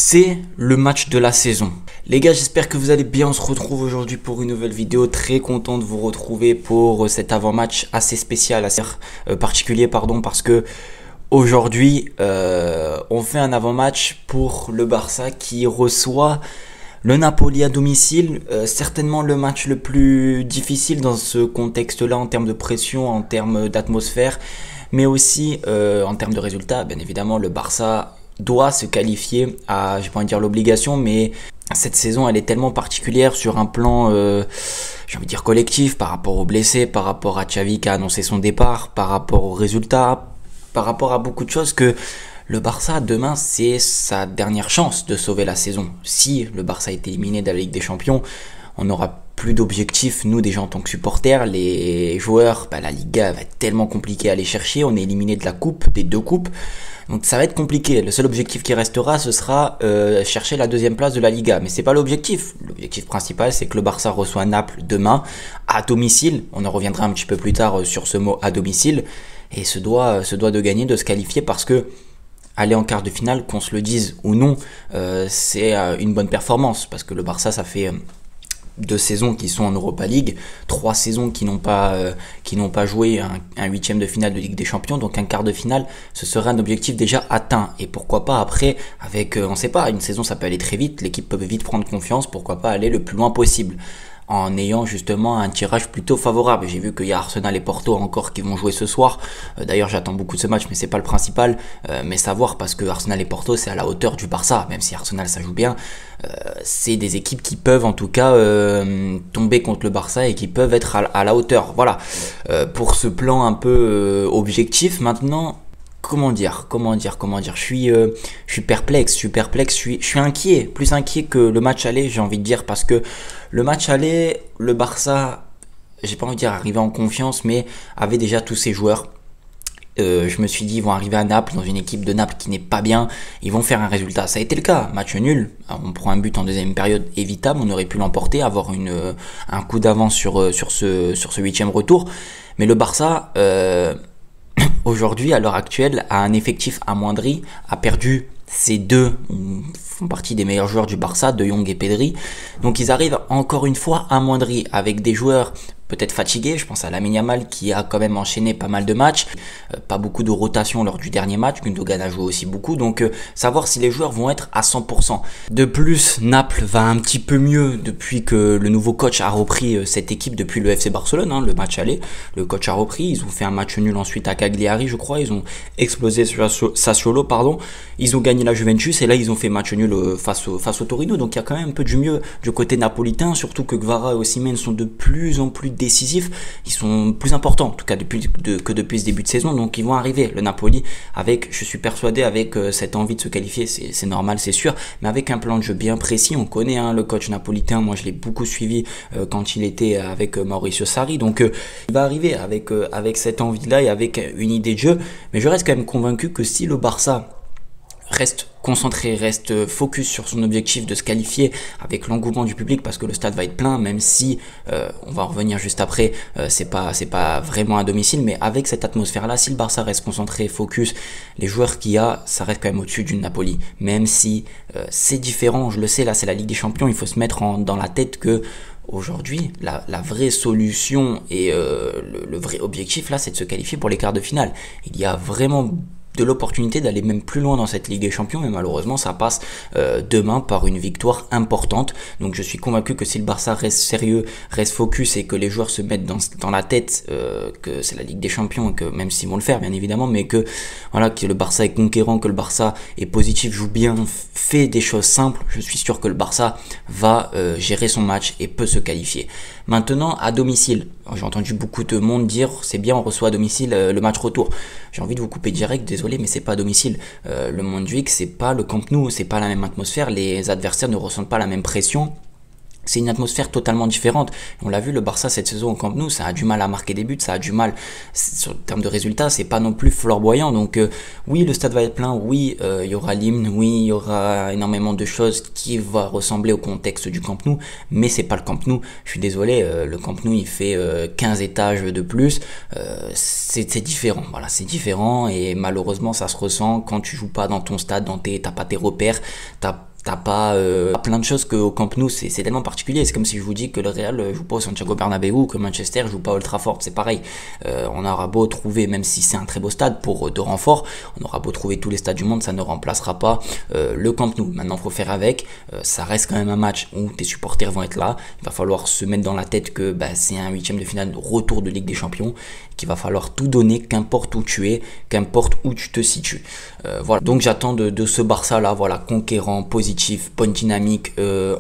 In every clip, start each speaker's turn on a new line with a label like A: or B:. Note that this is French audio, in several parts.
A: C'est le match de la saison. Les gars, j'espère que vous allez bien. On se retrouve aujourd'hui pour une nouvelle vidéo. Très content de vous retrouver pour cet avant-match assez spécial, assez particulier, parce que aujourd'hui, on fait un avant-match pour le Barça qui reçoit le Napoli à domicile. Certainement le match le plus difficile dans ce contexte-là en termes de pression, en termes d'atmosphère, mais aussi en termes de résultats. Bien évidemment, le Barça doit se qualifier à, j'ai pas envie de dire l'obligation, mais cette saison elle est tellement particulière sur un plan j'ai envie de dire collectif, par rapport aux blessés, par rapport à Xavi qui a annoncé son départ, par rapport aux résultats, par rapport à beaucoup de choses, que le Barça demain c'est sa dernière chance de sauver la saison. Si le Barça est éliminé de la Ligue des Champions, on n'aura plus d'objectifs, nous déjà en tant que supporters, les joueurs, la Liga va être tellement compliquée à aller chercher, on est éliminé de la coupe, des deux coupes, donc ça va être compliqué. Le seul objectif qui restera, ce sera chercher la deuxième place de la Liga, mais c'est pas l'objectif. L'objectif principal, c'est que le Barça reçoit Naples demain à domicile. On en reviendra un petit peu plus tard sur ce mot à domicile, et se doit de gagner, de se qualifier, parce que aller en quart de finale, qu'on se le dise ou non, c'est une bonne performance, parce que le Barça, ça fait 2 saisons qui sont en Europa League, 3 saisons qui n'ont pas joué un huitième de finale de Ligue des Champions, donc un quart de finale, ce serait un objectif déjà atteint. Et pourquoi pas après, avec, on sait pas, une saison ça peut aller très vite, l'équipe peut vite prendre confiance, pourquoi pas aller le plus loin possible, en ayant justement un tirage plutôt favorable. J'ai vu qu'il y a Arsenal et Porto encore qui vont jouer ce soir. D'ailleurs, j'attends beaucoup de ce match, mais c'est pas le principal. Mais savoir, parce que Arsenal et Porto, c'est à la hauteur du Barça, même si Arsenal ça joue bien. C'est des équipes qui peuvent en tout cas tomber contre le Barça et qui peuvent être à la hauteur. Voilà, pour ce plan un peu objectif. Maintenant, comment dire, je suis perplexe, je suis inquiet, plus inquiet que le match aller, j'ai envie de dire, parce que le match aller, le Barça, j'ai pas envie de dire arriver en confiance, mais avait déjà tous ses joueurs. Je me suis dit, ils vont arriver à Naples, dans une équipe de Naples qui n'est pas bien, ils vont faire un résultat. Ça a été le cas, match nul, on prend un but en deuxième période évitable, on aurait pu l'emporter, avoir un coup d'avance sur ce huitième retour. Mais le Barça, aujourd'hui, à l'heure actuelle, a un effectif amoindri, a perdu ces deux font partie des meilleurs joueurs du Barça, De Jong et Pedri. Donc ils arrivent encore une fois amoindris, avec des joueurs peut-être fatigués. Je pense à Lamine Yamal qui a quand même enchaîné pas mal de matchs, pas beaucoup de rotation lors du dernier match. Gundogan a joué aussi beaucoup, donc savoir si les joueurs vont être à 100%. De plus, Naples va un petit peu mieux depuis que le nouveau coach a repris cette équipe depuis le FC Barcelone, le match aller. Le coach a repris, ils ont fait un match nul ensuite à Cagliari, je crois, ils ont explosé sur Sassuolo, pardon. Ils ont gagné la Juventus et là ils ont fait match nul face au Torino, donc il y a quand même un peu du mieux du côté napolitain, surtout que Kvara et Osimhen sont de plus en plus décisifs, ils sont plus importants en tout cas depuis ce début de saison, donc ils vont arriver, le Napoli, avec, je suis persuadé, avec cette envie de se qualifier, c'est normal, c'est sûr, mais avec un plan de jeu bien précis. On connaît le coach napolitain, moi je l'ai beaucoup suivi quand il était avec Mauricio Sarri, donc il va arriver avec cette envie là et avec une idée de jeu, mais je reste quand même convaincu que si le Barça reste concentré, reste focus sur son objectif de se qualifier, avec l'engouement du public, parce que le stade va être plein, même si on va en revenir juste après, c'est pas vraiment à domicile, mais avec cette atmosphère là, si le Barça reste concentré, focus, les joueurs qu'il y a, ça reste quand même au-dessus du Napoli, même si c'est différent, je le sais, là c'est la Ligue des Champions, il faut se mettre dans la tête que aujourd'hui, la vraie solution et le vrai objectif là, c'est de se qualifier pour les quarts de finale. Il y a vraiment de l'opportunité d'aller même plus loin dans cette Ligue des Champions, mais malheureusement ça passe demain par une victoire importante. Donc je suis convaincu que si le Barça reste sérieux, reste focus, et que les joueurs se mettent dans la tête que c'est la Ligue des Champions, et que même s'ils vont le faire bien évidemment, mais que voilà, que le Barça est conquérant, que le Barça est positif, joue bien, fait des choses simples, je suis sûr que le Barça va gérer son match et peut se qualifier. Maintenant, à domicile, j'ai entendu beaucoup de monde dire c'est bien, on reçoit à domicile le match retour. J'ai envie de vous couper direct, désolé, mais c'est pas à domicile. Le Montjuic, c'est pas le Camp Nou, c'est pas la même atmosphère, les adversaires ne ressentent pas la même pression. C'est une atmosphère totalement différente. On l'a vu, le Barça cette saison au Camp Nou, ça a du mal à marquer des buts, ça a du mal, sur le terme de résultats, c'est pas non plus flamboyant. Donc oui, le stade va être plein, oui, il y aura l'hymne, oui, il y aura énormément de choses qui vont ressembler au contexte du Camp Nou, mais c'est pas le Camp Nou. Je suis désolé, le Camp Nou il fait 15 étages de plus, c'est différent, voilà, c'est différent, et malheureusement ça se ressent quand tu joues pas dans ton stade, t'as pas tes repères, t'as pas plein de choses qu'au Camp Nou, c'est tellement particulier. C'est comme si je vous dis que le Real joue pas au Santiago Bernabéu ou que Manchester joue pas à Old Trafford, c'est pareil. On aura beau trouver, même si c'est un très beau stade pour de renfort, on aura beau trouver tous les stades du monde, ça ne remplacera pas le Camp Nou. Maintenant, faut faire avec. Ça reste quand même un match où tes supporters vont être là. Il va falloir se mettre dans la tête que c'est un huitième de finale de retour de Ligue des Champions, qu'il va falloir tout donner, qu'importe où tu es, qu'importe où tu te situes. Voilà. Donc j'attends de ce Barça là, voilà, conquérant, positif, bonne dynamique,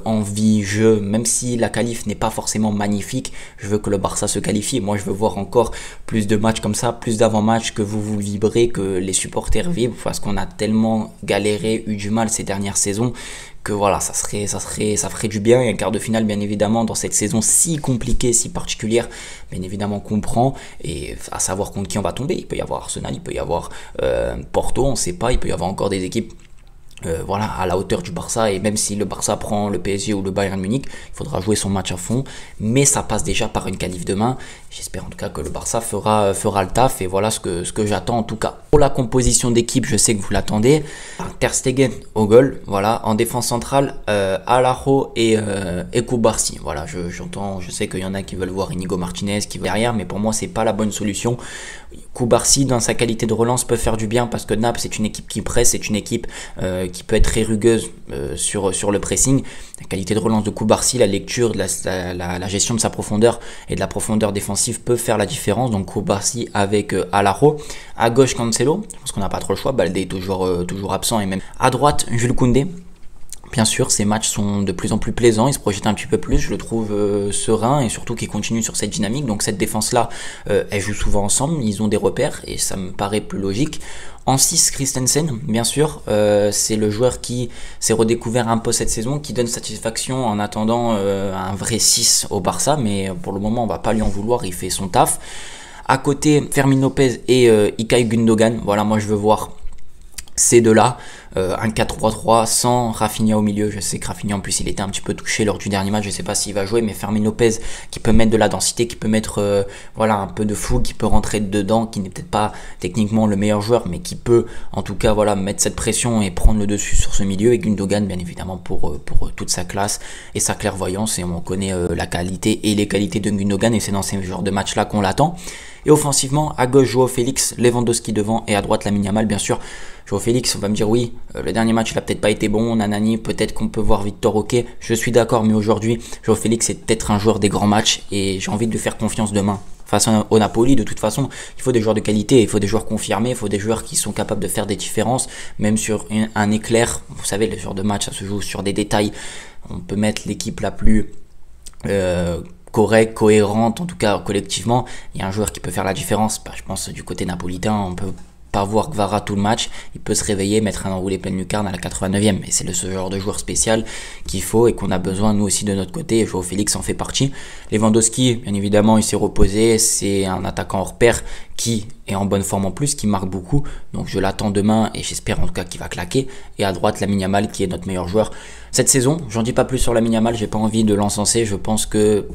A: envie, jeu. Même si la qualif n'est pas forcément magnifique, je veux que le Barça se qualifie. Moi, je veux voir encore plus de matchs comme ça, plus d'avant-matchs, que vous vibrez, que les supporters vibrent, parce qu'on a tellement galéré, eu du mal ces dernières saisons, que voilà, ça ferait du bien. Et un quart de finale, bien évidemment, dans cette saison si compliquée, si particulière, bien évidemment qu'on prend, et à savoir contre qui on va tomber. Il peut y avoir Arsenal, il peut y avoir Porto, on ne sait pas, il peut y avoir encore des équipes voilà, à la hauteur du Barça. Et même si le Barça prend le PSG ou le Bayern Munich, il faudra jouer son match à fond, mais ça passe déjà par une qualif demain. J'espère en tout cas que le Barça fera le taf, et voilà ce que j'attends en tout cas. Pour la composition d'équipe, je sais que vous l'attendez. Ter Stegen au goal, voilà. En défense centrale, Araujo et Cubarsí. Voilà, je sais qu'il y en a qui veulent voir Inigo Martinez qui va derrière, mais pour moi c'est pas la bonne solution. Cubarsí, dans sa qualité de relance, peut faire du bien, parce que Naples, c'est une équipe qui presse, c'est une équipe qui peut être très rugueuse sur le pressing. La qualité de relance de Cubarsí, la lecture, la gestion de sa profondeur et de la profondeur défensive peut faire la différence. Donc Cubarsí avec Araujo. À gauche, Cancelo, parce qu'on n'a pas trop le choix. Baldé est toujours absent, et même à droite, Jules Koundé. Bien sûr, ces matchs sont de plus en plus plaisants, ils se projettent un petit peu plus, je le trouve serein, et surtout qu'ils continuent sur cette dynamique. Donc cette défense-là, elle joue souvent ensemble, ils ont des repères, et ça me paraît plus logique. En 6, Christensen, bien sûr, c'est le joueur qui s'est redécouvert un peu cette saison, qui donne satisfaction en attendant un vrai 6 au Barça, mais pour le moment on va pas lui en vouloir, il fait son taf. À côté, Fermin Lopez et Ilkay Gundogan, voilà, moi je veux voir ces deux-là, un 4-3-3 sans Rafinha au milieu. Je sais que Rafinha en plus il était un petit peu touché lors du dernier match, je sais pas s'il va jouer, mais Fermin Lopez qui peut mettre de la densité, qui peut mettre voilà, un peu de fou, qui peut rentrer dedans, qui n'est peut-être pas techniquement le meilleur joueur, mais qui peut en tout cas voilà, mettre cette pression et prendre le dessus sur ce milieu. Et Gundogan bien évidemment pour toute sa classe et sa clairvoyance, et on connaît la qualité et les qualités de Gundogan, et c'est dans ces genres de matchs là qu'on l'attend. Et offensivement, à gauche, Joao Félix, Lewandowski devant, et à droite, Lamine Yamal, bien sûr. Joao Félix, on va me dire oui, le dernier match, il a peut-être pas été bon, nanani, peut-être qu'on peut voir Victor Roque, je suis d'accord, mais aujourd'hui, Joao Félix est peut-être un joueur des grands matchs, et j'ai envie de lui faire confiance demain. Face au Napoli, de toute façon, il faut des joueurs de qualité, il faut des joueurs confirmés, il faut des joueurs qui sont capables de faire des différences, même sur un éclair. Vous savez, le genre de match, ça se joue sur des détails. On peut mettre l'équipe la plus correcte, cohérente, en tout cas collectivement. Il y a un joueur qui peut faire la différence. Je pense du côté napolitain, on peut pas voir Kvara tout le match, il peut se réveiller, mettre un enroulé pleine lucarne à la 89e, et c'est ce genre de joueur spécial qu'il faut et qu'on a besoin nous aussi de notre côté, et Joao Félix en fait partie. Lewandowski, bien évidemment, il s'est reposé, c'est un attaquant hors pair qui est en bonne forme en plus, qui marque beaucoup, donc je l'attends demain et j'espère en tout cas qu'il va claquer. Et à droite, Lamine Yamal qui est notre meilleur joueur cette saison. J'en dis pas plus sur Lamine Yamal, j'ai pas envie de l'encenser, je pense que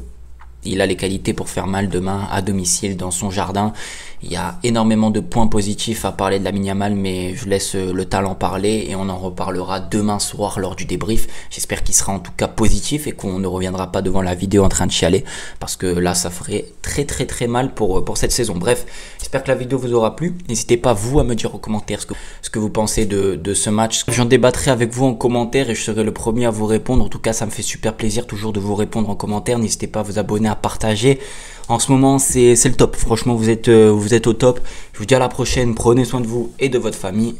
A: il a les qualités pour faire mal demain à domicile dans son jardin. Il y a énormément de points positifs à parler de Lamine Yamal, mais je laisse le talent parler et on en reparlera demain soir lors du débrief. J'espère qu'il sera en tout cas positif et qu'on ne reviendra pas devant la vidéo en train de chialer, parce que là ça ferait très mal pour cette saison. Bref, j'espère que la vidéo vous aura plu. N'hésitez pas vous à me dire en commentaire ce que vous pensez de ce match. J'en débattrai avec vous en commentaire et je serai le premier à vous répondre. En tout cas, ça me fait super plaisir toujours de vous répondre en commentaire. N'hésitez pas à vous abonner, à partager. En ce moment, c'est le top. Franchement, vous êtes au top. Je vous dis à la prochaine. Prenez soin de vous et de votre famille.